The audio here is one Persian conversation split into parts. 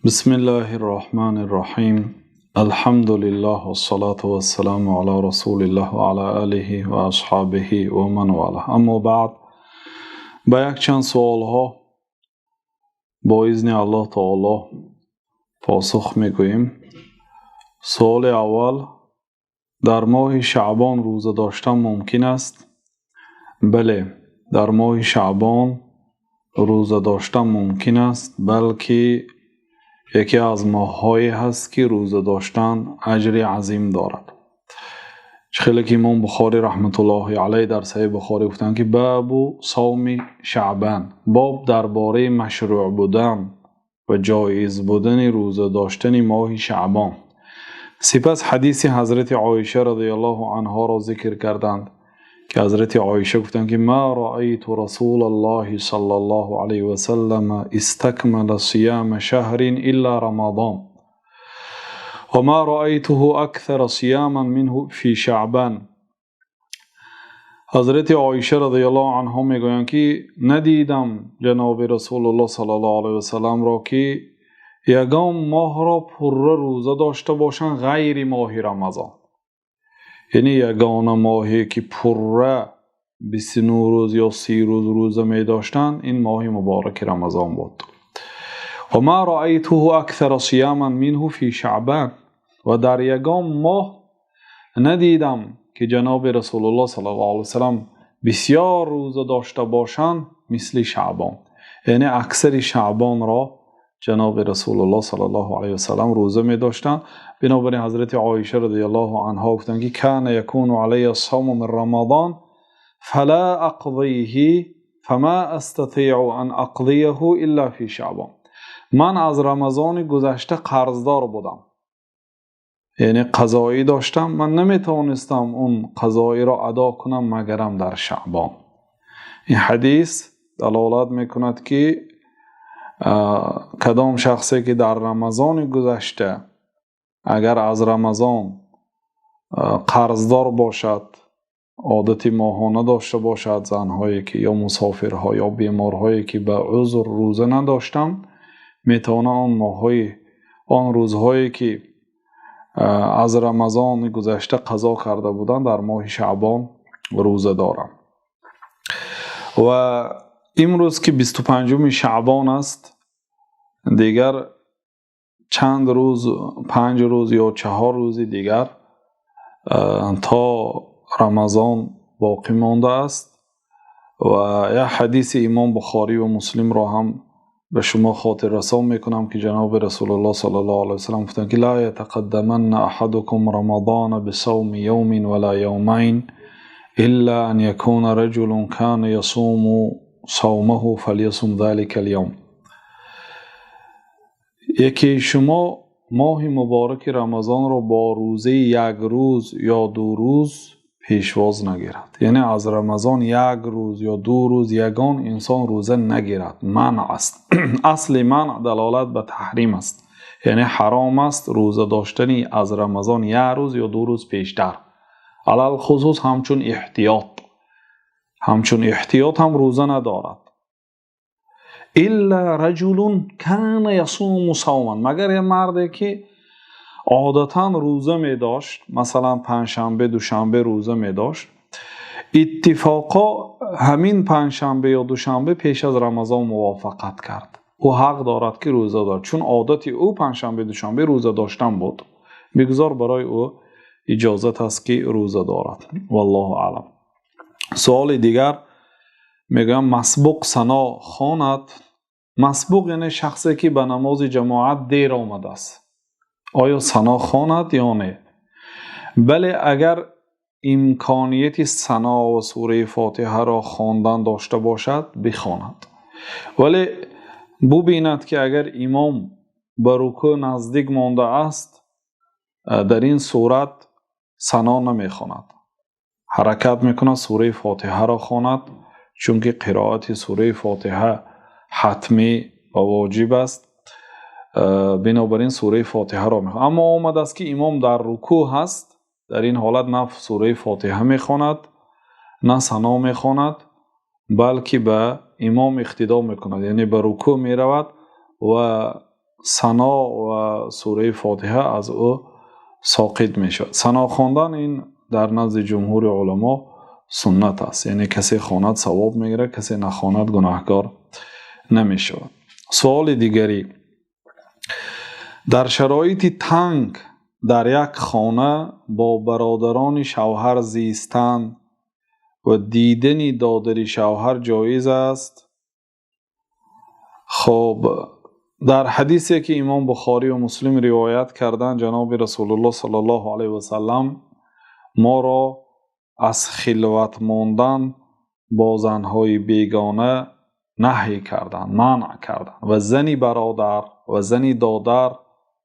بسم الله الرحمن الرحیم. الحمد لله والصلاة والسلام على رسول الله وعلى آله و اصحابه و من والاه. اما بعد، با یک چند سوال ها با اذن الله تعالی پاسخ میگوییم. سوال اول: در ماه شعبان روزه داشتن ممکن است؟ بله، در ماه شعبان روزه داشتن ممکن است، بلکه یکی از ماه‌هایی هست که روزه داشتن اجر عظیم دارد. خیلی که امام بخاری رحمت الله علیه در صحیح بخاری گفتند که باب صوم شعبان، باب درباره مشروع بودن و جایز بودن روزه داشتن ماه شعبان. سپس حدیث حضرت عایشه رضی الله عنها را ذکر کردند که حضرت عایشه گفتند که ما رأیت رسول الله صلی الله علیه و سلم استکمل صیام شهر الا رمضان و ما رأیته اکثر صیاما منه فی شعبان. حضرت عایشه رضی الله عنها میگویند که ندیدم جناب رسول الله صلی الله علیه و سلم را که یگان ماه را پر روزه داشته باشند غیر ماه رمضان. یعنی یگان ماهی که پر 29 روز یا 30 روز روزه می داشتند این ماه مبارک رمضان بود. و ما رأیته اکثر صیاما منه فی شعبان، و در یگان ماه ندیدم که جناب رسول الله صلی الله علیه وسلم بسیار روزه داشته باشند مثل شعبان. یعنی اکثر شعبان را جناب رسول الله صلی الله علیه وسلم روزه می داشتند. بنابراین حضرت عایشه رضی الله عنها گفتند که کان یکون علی الصوم من رمضان فلا اقضیه فما استطیع ان اقضیه الا فی شعبان. من از رمضان گذشته قرضدار بودم، یعنی قضایی داشتم، من نمیتوانستم اون قضایی را ادا کنم مگرم در شعبان. این حدیث دلالت میکند که کدام شخصی که در رمضان گذشته اگر از رمضان قرضدار باشد، عادت ماهانه داشته باشد، زنهایی که یا مسافرها یا بیمارهایی که به عذر روزه نداشتند، میتونه آن روزهایی که از رمضان گذشته قضا کرده بودند در ماه شعبان روزه دارند. و امروز که 25 شعبان است، دیگر چند روز، 5 روز یا 4 روز دیگر تا رمضان باقی مانده است. و یک حدیث امام بخاری و مسلم را هم به شما خاطر رسان میکنم که جناب رسول الله صلی الله علیه وسلم گفتند که لا یتقدمن احدکم رمضان بصوم یوم ولا یومین الا ان یکون رجل کان یصوم صومه فلیصم ذلك اليوم. یکی شما ماه مبارک رمضان را با روزه یک روز یا 2 روز پیشواز نگیرد. یعنی از رمضان 1 روز یا 2 روز یگان انسان روزه نگیرد، منع است. اصل منع دلالت به تحریم است، یعنی حرام است روزه داشتنی از رمضان 1 روز یا 2 روز پیشتر، علل خصوص همچون احتیاط هم روزه ندارد. الا رجل کان یصوم صوما، مگر یه مردی که عادتا روزه می داشت، مثلا پنجشنبه دوشنبه روزه می داشت، اتفاقا همین پنجشنبه یا دوشنبه پیش از رمضان موافقت کرد، او حق دارد که روزه دارد، چون عادت او پنجشنبه دوشنبه روزه داشتن بود، بگذار برای او اجازت است که روزه دارد. والله اعلم. سوال دیگر میگم مسبوق ثنا خواند. مسبوق یعنی شخصی که به نماز جماعت دیر آمده است، آیا ثنا خواند یا نه؟ بله، اگر امکانیت ثنا و سوره فاتحه را خواندن داشته باشد بخواند، ولی ببیند که اگر امام به رکوع نزدیک مانده است در این صورت ثنا نمیخواند، حرکت میکند سوره فاتحه را خواند، چون که قرائت سوره فاتحه حتمی و واجب است. بنابراین سوره فاتحه را میخواند. اما آمد است که امام در رکوع هست، در این حالت نه سوره فاتحه میخواند نه ثنا میخواند، بلکه به امام اقتدا میکند، یعنی به رکوع میرود و ثنا و سوره فاتحه از او ساقط می شود. ثنا خواندن این در نزد جمهور علما سنت است، یعنی کسی خواند ثواب میگیره، کسی نخواند گناهکار نمی شود. سوال دیگری، در شرایط تنگ در یک خانه با برادران شوهر زیستن و دیدن دادر شوهر جایز است؟ خب در حدیثی که امام بخاری و مسلم روایت کردن، جناب رسول الله صلی الله علیه و سلم ما را از خلوت ماندن با زنهای بیگانه نهی کردن، منع کردن و زنی برادر و زنی دادر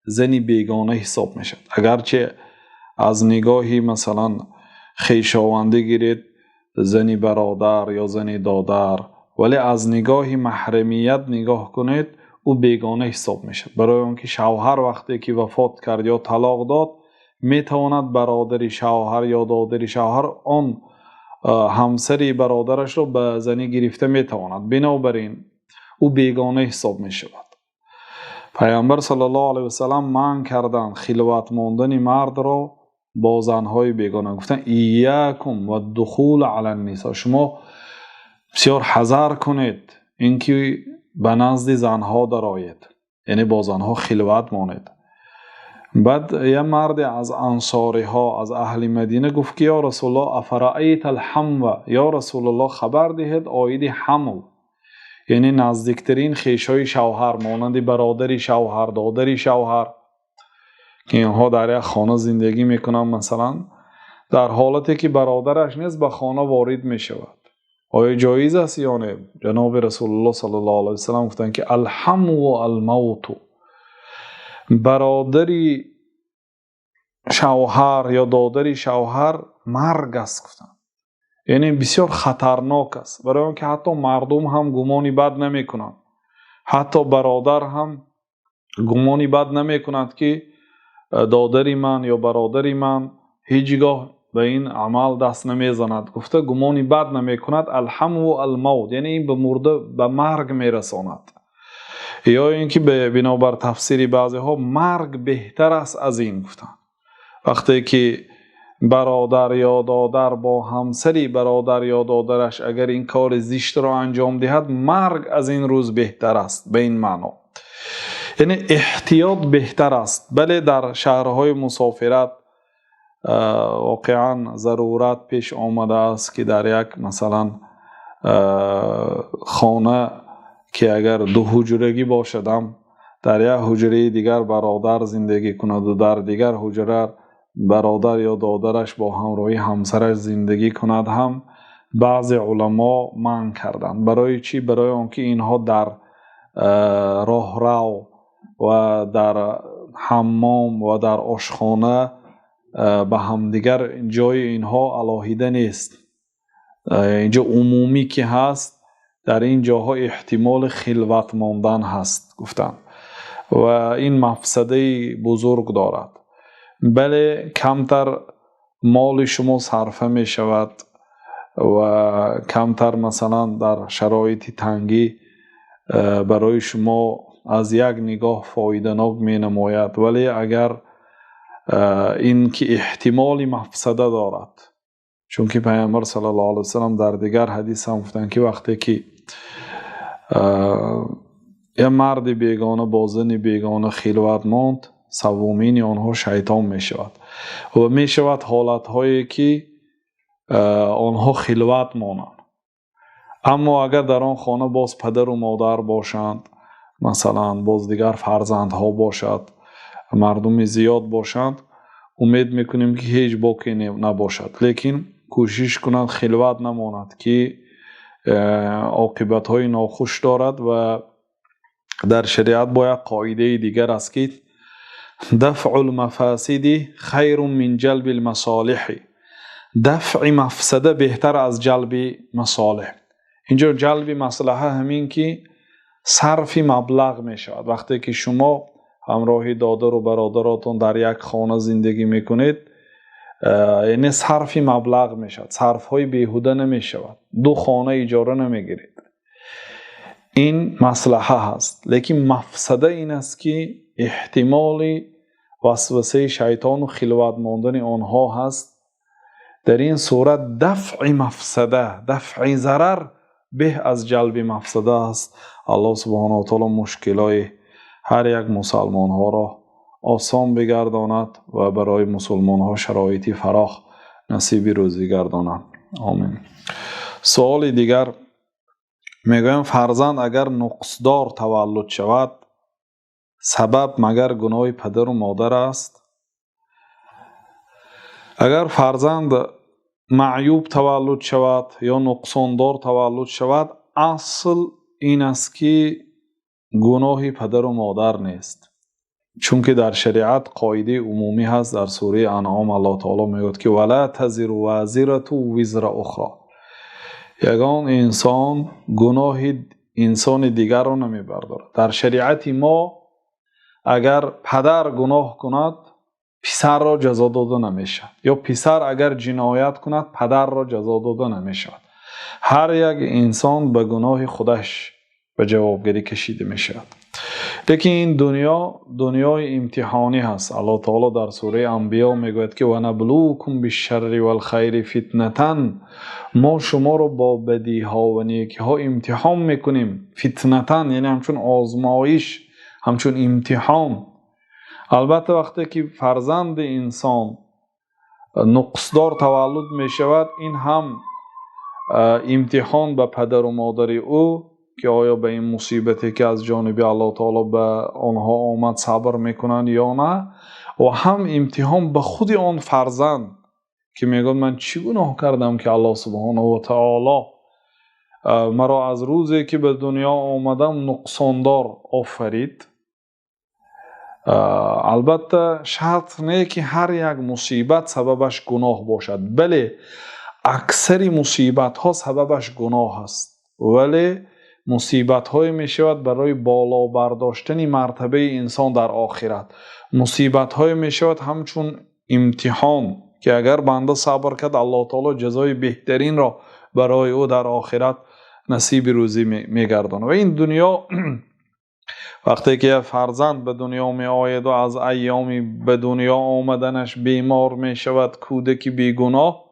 زنی بیگانه حساب می شد. اگرچه از نگاهی مثلا خویشاوندی گیرید زنی برادر یا زنی دادر، ولی از نگاهی محرمیت نگاه کنید او بیگانه حساب می شد، برای آنکه شوهر وقتی که وفات کرد یا طلاق داد می تواند برادر شوهر یا دادر شوهر آن همسری برادرش را به زنی گرفته می تواند، بنابراین او بیگانه حساب می شود. پیامبر صلی الله علیه و سلم منع کردند خلوت ماندن مرد را با زنهای بیگانه، گفتن ایاکم و دخول علی النساء، شما بسیار حذر کنید اینکه به نزد زنها درآیید، یعنی با زنها خلوت مانید. بعد یه مرد از انصاری ها از اهل مدینه گفت که یا رسول الله افرأیت الحمو، یا رسول الله خبر دهید آید حمو، یعنی نزدیکترین خویشای شوهر مانند برادر شوهر، دادر شوهر که اینها در یک خانه زندگی میکنن، مثلا در حالتی که برادرش نیست به خانه وارد میشود، آیا جایز است یا نه؟ جناب رسول الله صلی الله علیه و سلم گفتند که الحمو و الموت، برادری شوهر یا دادر شوهر مرگ است گفتند، یعنی بسیار خطرناک است، برای آنکه حتی مردم هم گمانی بد نمی کنند، حتی برادر هم گمانی بد نمی کند که دادری من یا برادری من هیچگاه به این عمل دست نمی زند، گفته گمانی بد نمی کند. الحمو و الموت یعنی این به مرده به مرگ می رساند، یا اینکه به بنابر تفسیری بعضی ها مرگ بهتر است از این گفتند. وقتی که برادر یا دادر با همسری برادر یا دادرش اگر این کار زشت را انجام دهد مرگ از این روز بهتر است، به این معنا یعنی احتیاط بهتر است. بله در شهرهای مسافرت واقعا ضرورت پیش آمده است که در یک مثلا خانه که اگر دو حجرگی باشدم در یک حجره دیگر برادر زندگی کند و در دیگر حجره برادر یا دادرش با همراهی همسرش زندگی کند، هم بعضی علما منع کردند. برای چی؟ برای آنکه اینها در راهرو و در حمام و در آشخانه به همدیگر جای اینها علاهیده نیست، اینجا عمومی که هست در این جاها احتمال خلوت ماندن هست گفتن و این مفسده بزرگ دارد. بله کمتر مال شما صرفه می شود و کمتر مثلا در شرایط تنگی برای شما از یک نگاه فایده‌ناک می نماید، ولی اگر این که احتمال مفسده دارد، چون که پیامبر صلی الله علیه و سلم در دیگر حدیث هم گفتن که وقتی که یه مرد بیگانه با زن بیگانه خلوت ماند سومین آنها شیطان می شود و می شود حالت هایی که آنها خلوت مانند. اما اگر در آن خانه باز پدر و مادر باشند، مثلا باز دیگر فرزندها باشد، مردم زیاد باشند، امید میکنیم که هیچ باکی نباشد، لیکن کوشش کنند خلوت نماند که عاقبت های ناخوش دارد. و در شریعت با یک قاعده دیگر است که دفع المفاسد خیر من جلب المصالح، دفع مفسده بهتر از جلب مصالح. اینجا جلب مصلحه همین که صرف مبلغ می شود. وقتی که شما همراهی دادر و برادراتون در یک خانه زندگی میکنید، یعنی صرف مبلغ می شود، صرف های بیهوده نمی شود، دو خانه اجاره نمی گیرید. این مصلحه هست. لیکن مفسده این است که احتمال وسوسه شیطان و خلوت ماندن آنها هست. در این صورت دفع مفسده، دفع ضرر به از جلب مفسده است. الله سبحانه و تعالی مشکلات هر یک مسلمان ها را آسان بگرداند و برای مسلمان ها شرایطی فراخ نصیب روزی گرداند. آمین. سوال دیگر میگویم فرزند اگر نقصدار تولد شود سبب مگر گناه پدر و مادر است؟ اگر فرزند معیوب تولد شود یا نقصاندار تولد شود، اصل این است که گناه پدر و مادر نیست، چون که در شریعت قاعده عمومی هست. در سوره انعام الله تعالی میگوید که ولا تزر وازره وزر اخرى، یگان انسان گناه انسان دیگر را نمیبردارد. در شریعت ما اگر پدر گناه کند پسر را جزا داده نمیشه، یا پسر اگر جنایت کند پدر را جزا داده نمیشه. هر یک انسان به گناه خودش به جوابگیری کشیده میشه. لیکن این دنیای امتحانی هست. الله تعالی در سوره انبیا میگوید که ونبلوکم بالشر والخیر فتنة، ما شما رو با بدی ها و نیکی ها امتحان میکنیم. فتنة یعنی همچون آزمایش، همچون امتحان. البته وقتی که فرزند انسان نقصدار تولد می شود، این هم امتحان به پدر و مادر او که آیا به این مصیبتی که از جانب الله تعالی به آنها آمد صبر میکنند یا نه، و هم امتحان به خود آن فرزند که میگوید من چی گناه کردم که الله سبحانه و تعالی مرا از روزی که به دنیا آمدم نقصاندار آفرید. البته شرط نه که هر یک مصیبت سببش گناه باشد، بله اکثر مصیبت ها سببش گناه است، ولی مصیبت های می شود برای بالا برداشتن مرتبه انسان در آخرت. مصیبت های می شود همچون امتحان که اگر بنده صبر کرد الله تعالی جزای بهترین را برای او در آخرت نصیب روزی می گرداند. و این دنیا وقتی که فرزند به دنیا می آید و از ایامی به دنیا آمدنش بیمار می شود، کودکی بیگناه،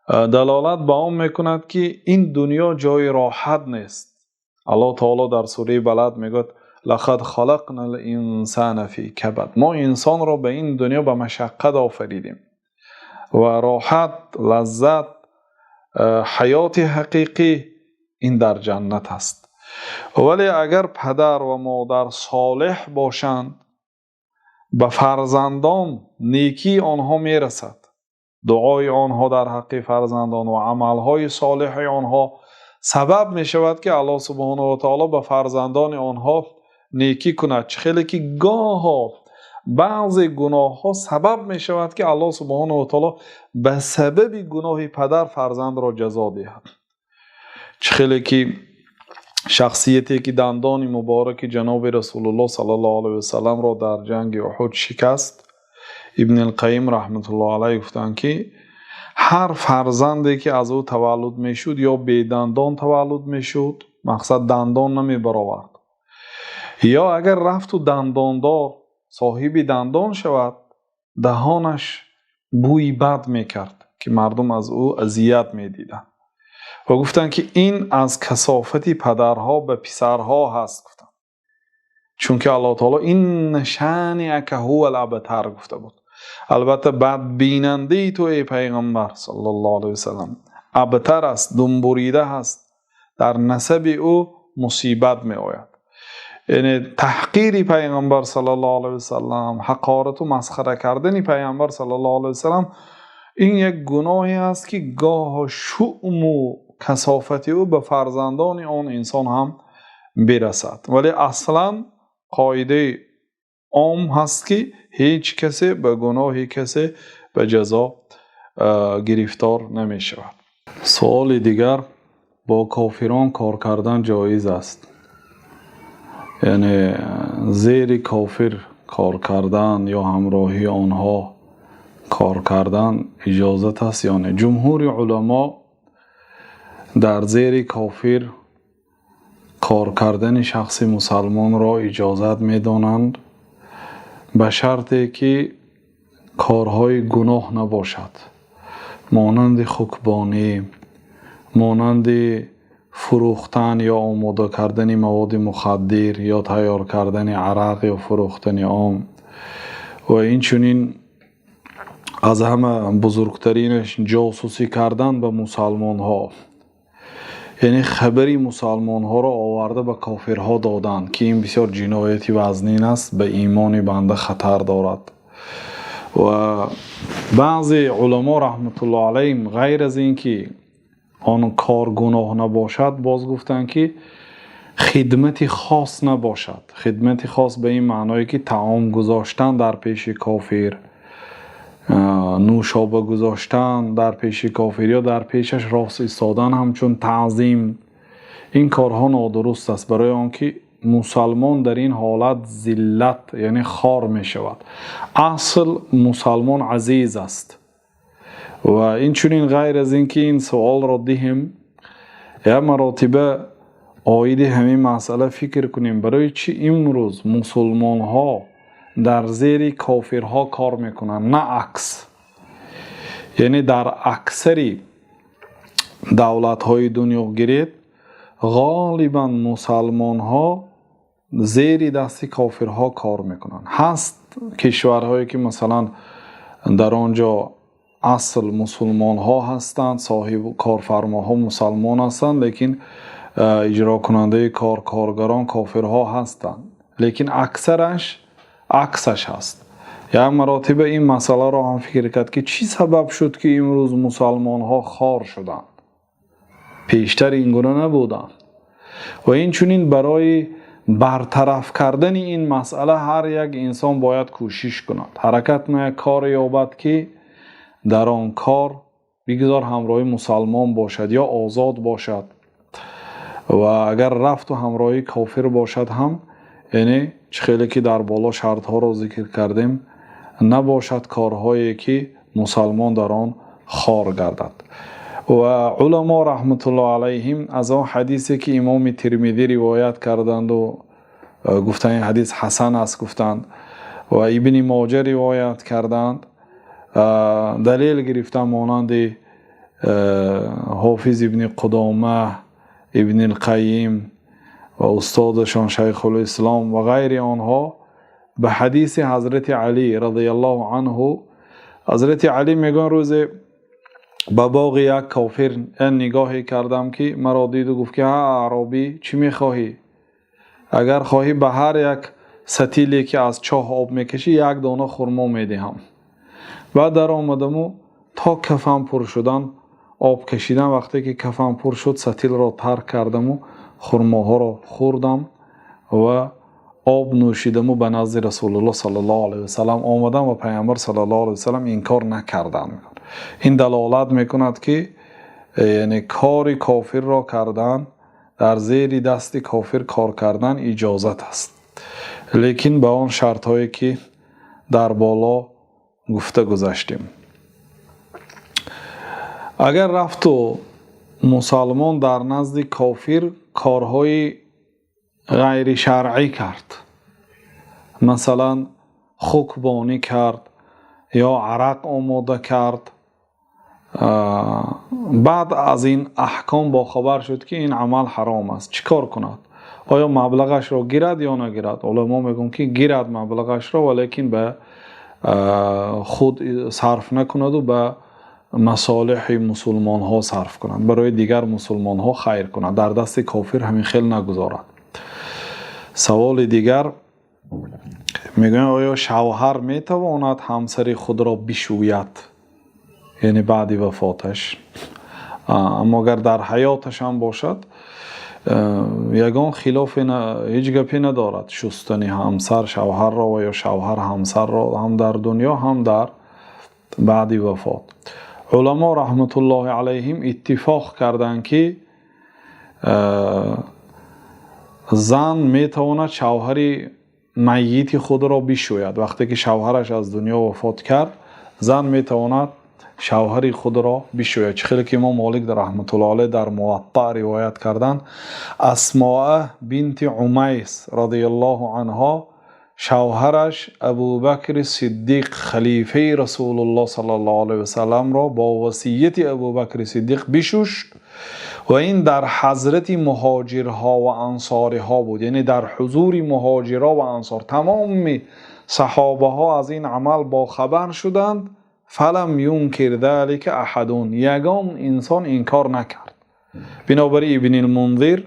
دلالت به آن می کند که این دنیا جای راحت نیست. الله تعالی در سوره بلد می گوید لقد خلقنا الانسان فی کبد، ما انسان را به این دنیا به مشقت آفریدیم و راحت، لذت، حیات حقیقی این در جنت است. ولی اگر پدر و مادر صالح باشند به فرزندان نیکی آنها میرسد. دعای آنها در حق فرزندان و عملهای صالح آنها سبب می شود که الله سبحانه و تعالی به فرزندان آنها نیکی کند. خیلی که گاه بعضی گناه ها سبب می شود که الله سبحانه و تعالی به سبب گناه پدر فرزند را جزا دهد. خیلی که شخصیتی که دندان مبارک جناب رسول الله صلی الله علیه و سلم را در جنگ احد شکست، ابن القیم رحمت الله علیه گفتند که هر فرزندی که از او تولد میشد یا بی دندان تولد میشد، مقصد دندان نمی برآورد، یا اگر رفت و دنداندار صاحب دندان شود دهانش بوی بد میکرد که مردم از او اذیت میدیدند و گفتند که این از کثافت پدرها به پسرها هست. گفتند چون که الله تعالی این شأنک هو الابتر گفته بود. البته بد بیننده تو ای پیغمبر صلی الله علیه و سلم ابتر است، دنبریده هست، در نسب او مصیبت می آید. یعنی تحقیر پیغمبر صلی الله علیه و سلم، حقارت و مسخره کردن پیغمبر صلی الله علیه و سلم، این یک گناهی است که گاه شؤم و کثافت او به فرزندان آن انسان هم برسد. ولی اصلا قاعده عام هست که هیچ کسی به گناه کسی به جزا گرفتار نمی شود. سوال دیگر، با کافران کار کردن جایز است؟ یعنی زیر کافر کار کردن یا همراهی آنها کار کردن اجازت است یا نه؟ جمهور علما در زیر کافر کار کردن شخص مسلمان را اجازت می‌دانند به شرطی که کارهای گناه نباشد، مانند خوکبانی، مانند فروختن یا آماده کردن مواد مخدر یا تیار کردن عرق یا فروختن آم. و این چنین از همه بزرگترینش جاسوسی کردن به مسلمان ها، یعنی خبری مسلمان ها را آورده به کافرها دادن که این بسیار جنایتی وزنین است، به ایمان بنده خطر دارد. و بعضی علما رحمت الله علیهم غیر از این که آن کار گناه نباشد، باز گفتن که خدمت خاص نباشد. خدمت خاص به این معنایی که طعام گذاشتن در پیش کافر، نوشابه گذاشتن در پیش کافر یا در پیشش راست ایستادن همچون تعظیم، این کارها نادرست است، برای آنکه مسلمان در این حالت ذلت یعنی خوار می شود. اصل مسلمان عزیز است. و این چنین غیر از این که این سوال را دهیم یا مراتبه آید همین مسئله فکر کنیم، برای چی امروز مسلمان ها در زیر کافرها کار میکنن نه عکس؟ یعنی در اکثری دولت های دنیا گرید غالبا مسلمان ها زیر دست کافرها کار میکنن. هست کشورهایی که مثلا در آنجا اصل مسلمان ها هستند، صاحب کارفرماها مسلمان هستند، لیکن اجرا کننده کارگران کافرها هستند، لیکن اکثرش عکسش هست. یا مراتب این مسئله را هم فکر کرد که چی سبب شد که امروز مسلمان ها خوار شدند؟ پیشتر این گونه نبودند. و این چنین برای برطرف کردن این مسئله هر یک انسان باید کوشش کند، حرکت نماید، کار یابد که در آن کار بگذار همراه مسلمان باشد یا آزاد باشد. و اگر رفت و همراهی کافر باشد هم، یعنی خیلی که در بالا شرط ها را ذکر کردیم، نباشد کارهایی که مسلمان در آن خوار گردد. و علما رحمت الله علیهم از آن حدیثی که امام ترمذی روایت کردند و گفتند این حدیث حسن است گفتند و ابن ماجه روایت کردند، دلیل گرفتن مانند حافظ ابن قدامه، ابن القیم و استادشان شیخ الاسلام و غیر آنها به حدیث حضرت علی رضی الله عنه. حضرت علی میگن روز به باغ یک کافر نگاهی کردم که مرا دید و گفت که ها عربی چی میخواهی؟ اگر خواهی به هر یک ستیلی که از چاه آب میکشی یک دانه خرما میدهم. بعد در آمدم و تا کفم پر شدن آب کشیدم. وقتی که کفم پر شد ستیل را ترک کردم و خرماها را خوردم و آب نوشیدم و به نزد رسول الله صلی الله علیه و سلم آمدم و پیامبر صلی الله علیه و سلم این کار نکردند. این دلالت میکند که یعنی کار کافر را کردن، در زیر دست کافر کار کردن اجازت است، لیکن به آن شرط هایی که در بالا گفته گذاشتیم. اگر رفت و مسلمان در نزد کافر کارهای غیر شرعی کرد، مثلا خوکبانی کرد یا عرق آماده کرد، بعد از این احکام با خبر شد که این عمل حرام است، چی کار کند؟ آیا مبلغش را گیرد یا نگیرد؟ علما میگن که گیرد مبلغش را، ولیکن به خود صرف نکند و به مصالح مسلمان ها صرف کند، برای دیگر مسلمان ها خیر کند، در دست کافر همین خیل نگذارد. سوال دیگر میگن آیا شوهر میتواند همسر خود را بشوید، یعنی بعد وفاتش، اما اگر در حیاتش هم باشد یگان خلاف هیچ گپی ندارد شستن همسر شوهر را و یا شوهر همسر را، هم در دنیا هم در بعد وفات. علما رحمت الله علیهم اتفاق کردند که زن میتواند شوهر میت خود را بشوید. وقتی که شوهرش از دنیا وفات کرد، زن میتواند شوهر خود را بشوید. خیلی که امام مالک در رحمت الله علیه در موطأ روایت کردن اسماء بنت عمیس رضی الله عنها شوهرش ابوبکر صدیق خلیفه رسول الله صلی الله علیه و سلم را با وصیت ابوبکر صدیق بشوشت و این در حضرت مهاجرها و انصارها بود، یعنی در حضور مهاجرها و انصار. تمام صحابه ها از این عمل با خبر شدند. فلم ینکر ذلک احد، یگان انسان انکار نکرد. بنابراین ابن المنذر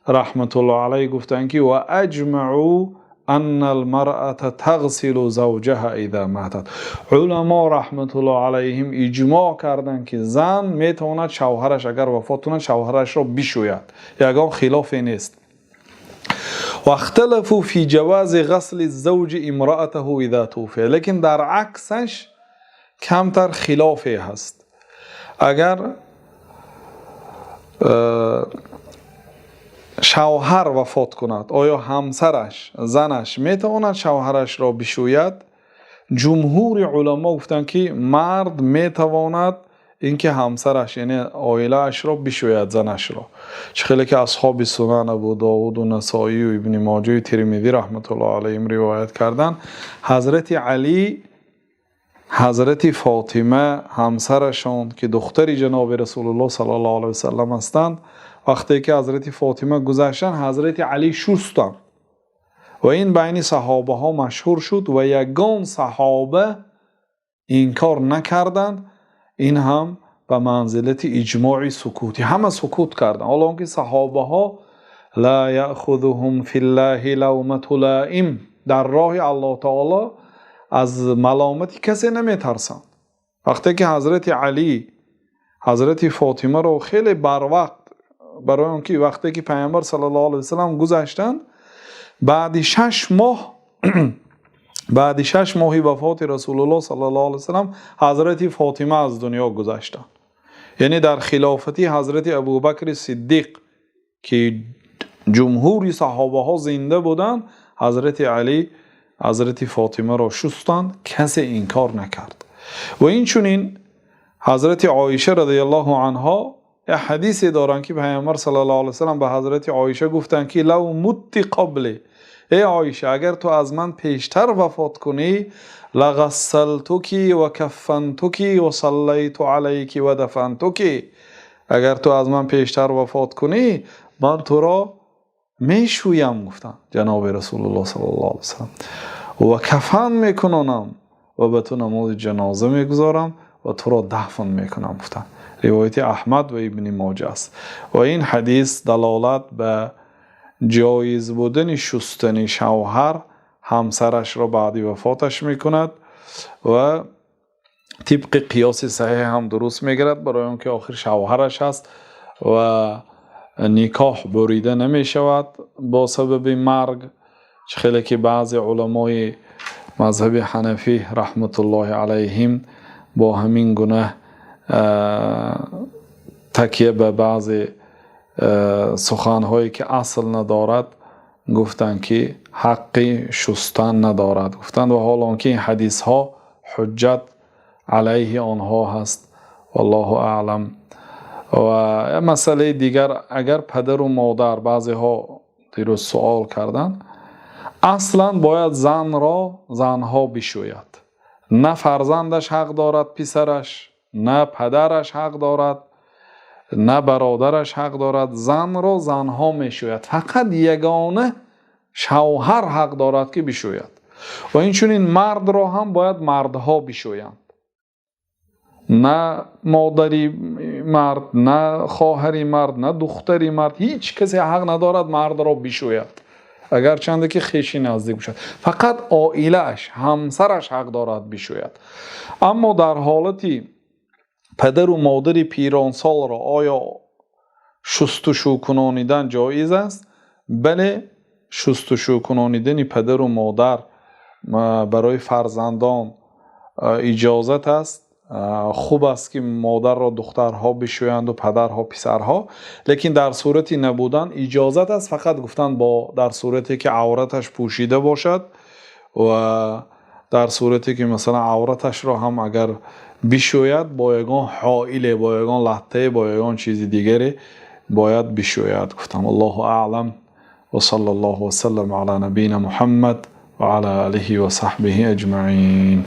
رحمت الله علیه گفتند که و اجمعوا ان المرأة تغسل زوجها اذا ماتت. علما رحمت الله علیهم اجماع کردند که زن میتواند شوهرش اگر وفات کند شوهرش را بشوید، یگان خلافی نیست. و اختلفوا فی جواز غسل الزوج امرأته اذا توفی، لیکن در عکسش کمتر خلافی هست. اگر شوهر وفات کند آیا همسرش زنش میتواند شوهرش را بشوید؟ جمهور علما گفتند که مرد میتواند اینکه همسرش یعنی عائله اش را بشوید، زنش را. خیلی که اصحاب سنن ابو داود و نسائی و ابن ماجه و ترمذی رحمت الله علیهم روایت کردند حضرت علی حضرت فاطمه همسرشان که دختر جناب رسول الله صلی الله علیه و سلم هستند، وقتی که حضرت فاطمه گذشتن حضرت علی شستند و این بین صحابه ها مشهور شد و یگان صحابه انکار نکردند. این هم به منزلت اجماع سکوتی، همه سکوت کردند، حالا که صحابه ها لا یأخذهم فی الله لومة لائم، در راه الله تعالی از ملامت کسی نمیترسند. وقتی که حضرت علی حضرت فاطمه رو خیلی بر وقت، برای اونکه وقتی که پیامبر صلی الله علیه و سلم گذشتند بعد 6 ماه بعد 6 ماهی وفات رسول الله صلی الله علیه و سلم حضرت فاطمه از دنیا گذشتند. یعنی در خلافتی حضرت ابوبکر صدیق که جمهوری صحابه ها زنده بودند، حضرت علی حضرت فاطمه را شستند، کسی انکار نکرد. و این چنین حضرت عایشه رضی الله عنها حدیثی دارند که پیامبر صلی الله علیه و سلم به حضرت عایشه گفتند که لو مت قبل، ای عایشه اگر تو از من پیشتر وفات کنی لغسلتکی و کفنتکی و صلیت علیک و دفنتکی، اگر تو از من پیشتر وفات کنی من تو را میشویم، گفتن جناب رسول الله صلی الله علیه و سلم، و کفن میکنم و به تو نماز جنازه میگذارم و تو را دفن میکنم، گفتن. روایت احمد و ابن ماجه است. و این حدیث دلالت به جایز بودن شستن شوهر همسرش را بعد وفاتش میکند و طبق قیاس صحیح هم درست میگیرد، برای اون که آخر شوهرش هست و نکاح بریده نمی شود با سبب مرگ. خیلی که بعضی علمای مذهب حنفی رحمت الله علیهم با همین گونه تکیه به بعضی سخنهایی که اصل ندارد گفتند که حقی شستن ندارد، گفتند و حالا که این حدیث ها حجت علیه آنها هست، والله اعلم. و مسئله دیگر، اگر پدر و مادر، بعضی ها دیروز سوال کردن، اصلا باید زنها بشوید، نه فرزندش حق دارد پسرش، نه پدرش حق دارد، نه برادرش حق دارد. زنها میشوید، فقط یگانه شوهر حق دارد که بشوید. و این چون این مرد را هم باید مردها بشویند، نه مادری مرد، نه خواهری مرد، نه دختری مرد، هیچ کسی حق ندارد مرد را بشوید، اگر چنده که خویشی نزدیک باشد. فقط عائله‌اش، همسرش حق دارد بشوید. اما در حالتی پدر و مادر پیرانسال را آیا شستشو کنانیدن جایز است؟ بله، شستشو کنانیدن پدر و مادر برای فرزندان اجازت است. خوب است که مادر را دخترها بشویند و پدرها پسرها، لیکن در صورتی نبودن اجازت است، فقط گفتن در صورتی که عورتش پوشیده باشد و در صورتی که مثلا عورتش را هم اگر بشوید با یگان حائل، با یگان لطه، با یگان چیز دیگری باید بشوید. گفتم الله اعلم و صلی الله وسلم علی نبینا محمد و علی آله و صحبه اجمعین.